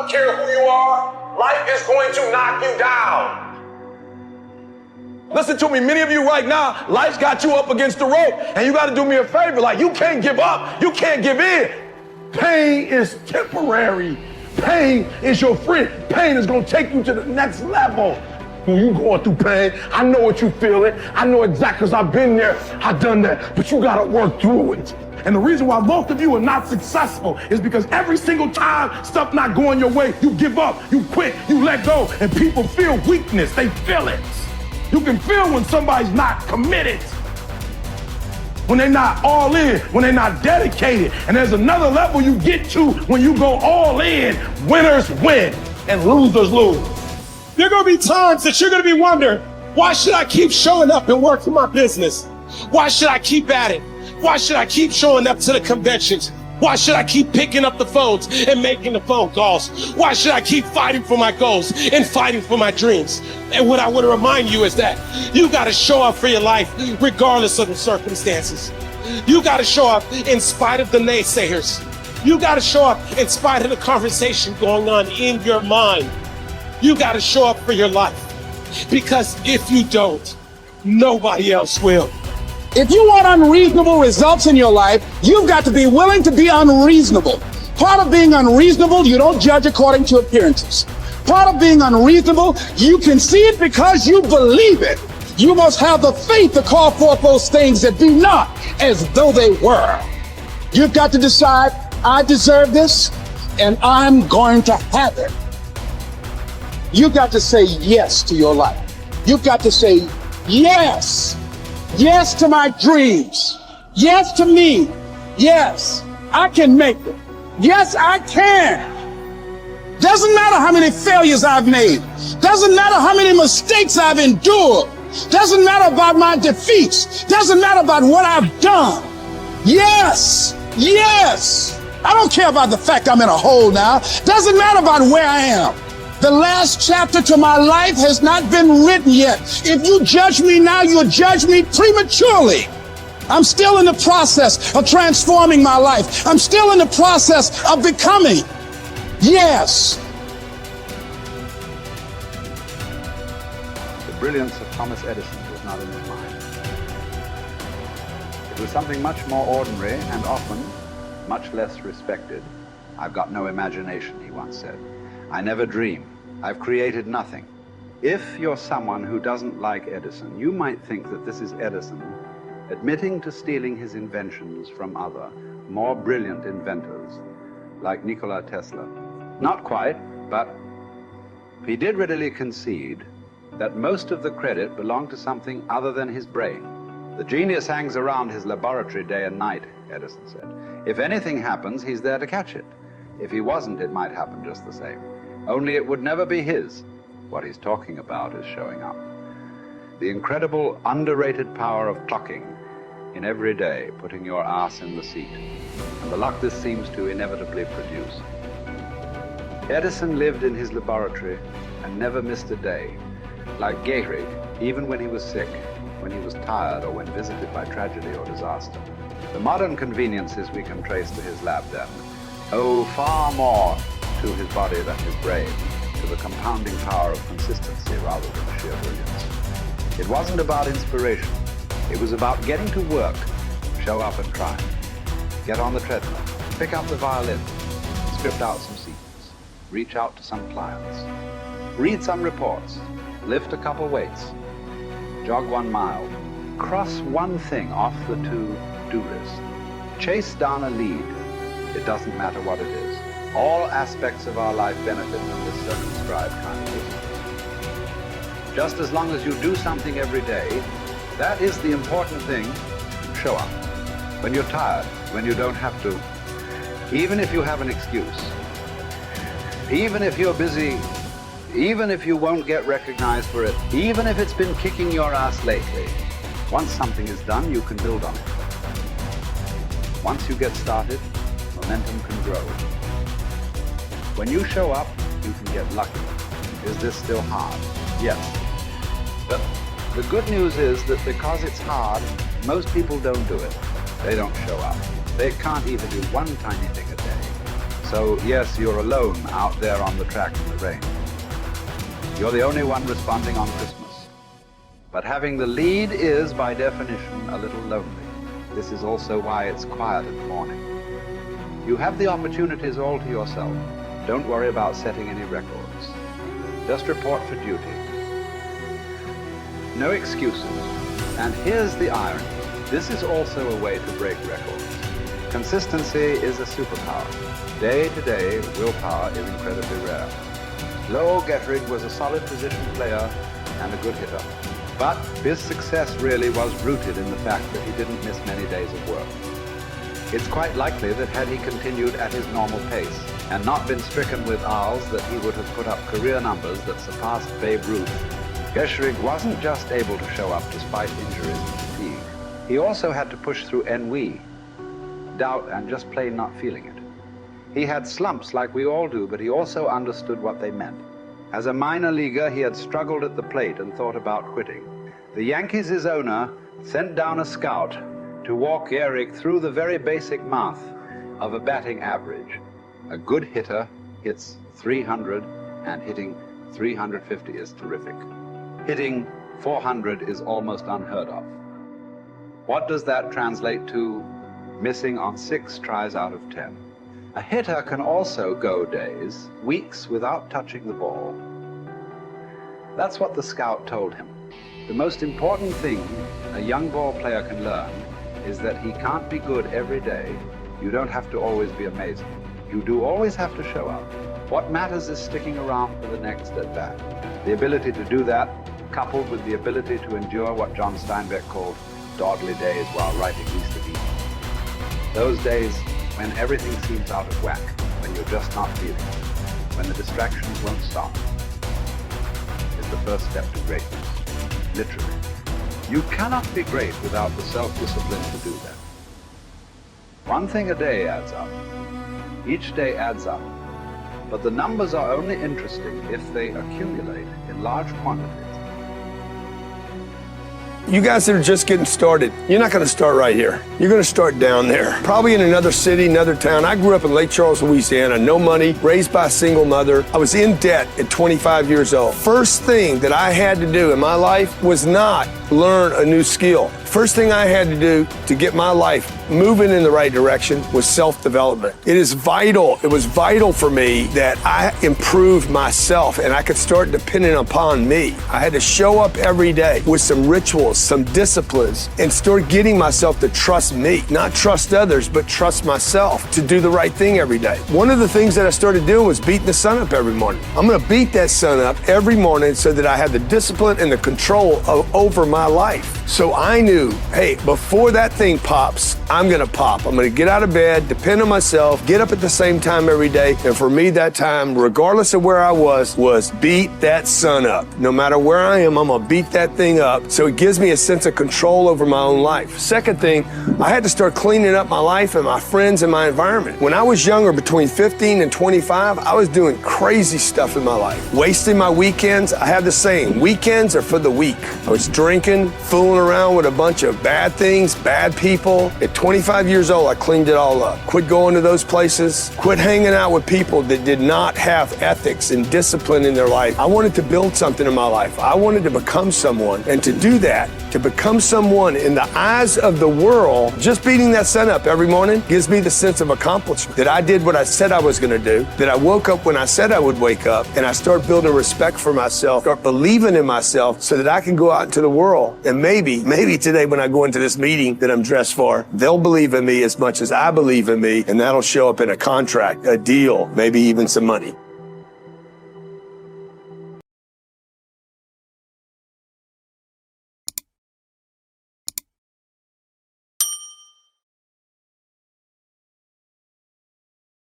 don't care who you are, life is going to knock you down. Listen to me, many of you right now, life's got you up against the rope, and you got to do me a favor. Like, you can't give up, you can't give in. Pain is temporary. Pain is your friend. Pain is going to take you to the next level. When you going through pain, I know what you feeling. I know exactly, because I've been there, I've done that, but you got to work through it. And the reason why most of you are not successful is because every single time stuff not going your way, you give up, you quit, you let go, and people feel weakness. They feel it. You can feel when somebody's not committed, when they're not all in, when they're not dedicated. And there's another level you get to when you go all in. Winners win and losers lose. There are going to be times that you're going to be wondering, why should I keep showing up and working my business? Why should I keep at it? Why should I keep showing up to the conventions? Why should I keep picking up the phones and making the phone calls? Why should I keep fighting for my goals and fighting for my dreams? And what I want to remind you is that you got to show up for your life regardless of the circumstances. You got to show up in spite of the naysayers. You got to show up in spite of the conversation going on in your mind. You got to show up for your life, because if you don't, nobody else will. If you want unreasonable results in your life, you've got to be willing to be unreasonable. Part of being unreasonable, you don't judge according to appearances. Part of being unreasonable, you can see it because you believe it. You must have the faith to call forth those things that be not as though they were. You've got to decide, I deserve this, and I'm going to have it. You've got to say yes to your life. You've got to say yes. Yes to my dreams. Yes to me. Yes, I can make it. Yes, I can. Doesn't matter how many failures I've made. Doesn't matter how many mistakes I've endured. Doesn't matter about my defeats. Doesn't matter about what I've done. Yes, yes. I don't care about the fact I'm in a hole now. Doesn't matter about where I am. The last chapter to my life has not been written yet. If you judge me now, you'll judge me prematurely. I'm still in the process of transforming my life. I'm still in the process of becoming. Yes. The brilliance of Thomas Edison was not in his mind. It was something much more ordinary and often much less respected. I've got no imagination, he once said. I never dream. I've created nothing. If you're someone who doesn't like Edison, you might think that this is Edison admitting to stealing his inventions from other, more brilliant inventors, like Nikola Tesla. Not quite, but he did readily concede that most of the credit belonged to something other than his brain. The genius hangs around his laboratory day and night, Edison said. If anything happens, he's there to catch it. If he wasn't, it might happen just the same. Only it would never be his. What he's talking about is showing up. The incredible, underrated power of clocking in every day, putting your ass in the seat, and the luck this seems to inevitably produce. Edison lived in his laboratory and never missed a day. Like Gabriel, even when he was sick, when he was tired, or when visited by tragedy or disaster. The modern conveniences we can trace to his lab then owe far more to his body than his brain, to the compounding power of consistency rather than sheer brilliance. It wasn't about inspiration. It was about getting to work, show up and try. Get on the treadmill, pick up the violin, script out some scenes, reach out to some clients, read some reports, lift a couple weights, jog 1 mile, cross one thing off the to-do list, chase down a lead. It doesn't matter what it is. All aspects of our life benefit from this circumscribed kind of business. Just as long as you do something every day, that is the important thing. Show up. When you're tired, when you don't have to, even if you have an excuse, even if you're busy, even if you won't get recognized for it, even if it's been kicking your ass lately, once something is done, you can build on it. Once you get started, momentum can grow. When you show up, you can get lucky. Is this still hard? Yes. But the good news is that because it's hard, most people don't do it. They don't show up. They can't even do one tiny thing a day. So yes, you're alone out there on the track in the rain. You're the only one responding on Christmas. But having the lead is, by definition, a little lonely. This is also why it's quiet in the morning. You have the opportunities all to yourself. Don't worry about setting any records. Just report for duty. No excuses. And here's the irony. This is also a way to break records. Consistency is a superpower. Day to day, willpower is incredibly rare. Lowell Gettrig was a solid position player and a good hitter. But his success really was rooted in the fact that he didn't miss many days of work. It's quite likely that had he continued at his normal pace and not been stricken with R's, that he would have put up career numbers that surpassed Babe Ruth. Gettrig wasn't just able to show up despite injuries and fatigue. He also had to push through ennui, doubt, and just plain not feeling it. He had slumps like we all do, but he also understood what they meant. As a minor leaguer, he had struggled at the plate and thought about quitting. The Yankees' owner sent down a scout to walk Gehrig through the very basic math of a batting average. A good hitter hits 300, and hitting 350 is terrific. Hitting 400 is almost unheard of. What does that translate to? Missing on 6 tries out of 10. A hitter can also go days, weeks without touching the ball. That's what the scout told him. The most important thing a young ball player can learn is that he can't be good every day. You don't have to always be amazing. You do always have to show up. What matters is sticking around for the next at-bat. The ability to do that, coupled with the ability to endure what John Steinbeck called dawdly days while writing Easter Eve. Those days when everything seems out of whack, when you're just not feeling it, when the distractions won't stop, is the first step to greatness, literally. You cannot be great without the self-discipline to do that. One thing a day adds up. Each day adds up. But the numbers are only interesting if they accumulate in large quantities. You guys that are just getting started, you're not going to start right here. You're going to start down there, probably in another city, another town. I grew up in Lake Charles, Louisiana, no money, raised by a single mother. I was in debt at 25 years old. First thing that I had to do in my life was not learn a new skill. First thing I had to do to get my life moving in the right direction was self-development. It is vital. It was vital for me that I improved myself and I could start depending upon me. I had to show up every day with some rituals, some disciplines, and start getting myself to trust me, not trust others, but trust myself to do the right thing every day. One of the things that I started doing was beating the sun up every morning. I'm going to beat that sun up every morning so that I have the discipline and the control over my life. So I knew, hey, before that thing pops, I'm going to pop. I'm going to get out of bed, depend on myself, get up at the same time every day. And for me, that time, regardless of where I was beat that sun up. No matter where I am, I'm going to beat that thing up. So it gives me a sense of control over my own life. Second thing, I had to start cleaning up my life and my friends and my environment. When I was younger, between 15 and 25, I was doing crazy stuff in my life. Wasting my weekends. I have the saying, weekends are for the weak. I was drinking, fooling around with a bunch of bad things, bad people. At 25 years old, I cleaned it all up. Quit going to those places. Quit hanging out with people that did not have ethics and discipline in their life. I wanted to build something in my life. I wanted to become someone. And to do that, to become someone in the eyes of the world, just beating that sun up every morning gives me the sense of accomplishment. That I did what I said I was going to do. That I woke up when I said I would wake up. And I start building respect for myself, start believing in myself so that I can go out into the world. And maybe today when I go into this meeting that I'm dressed for, they'll believe in me as much as I believe in me. And that'll show up in a contract, a deal, maybe even some money.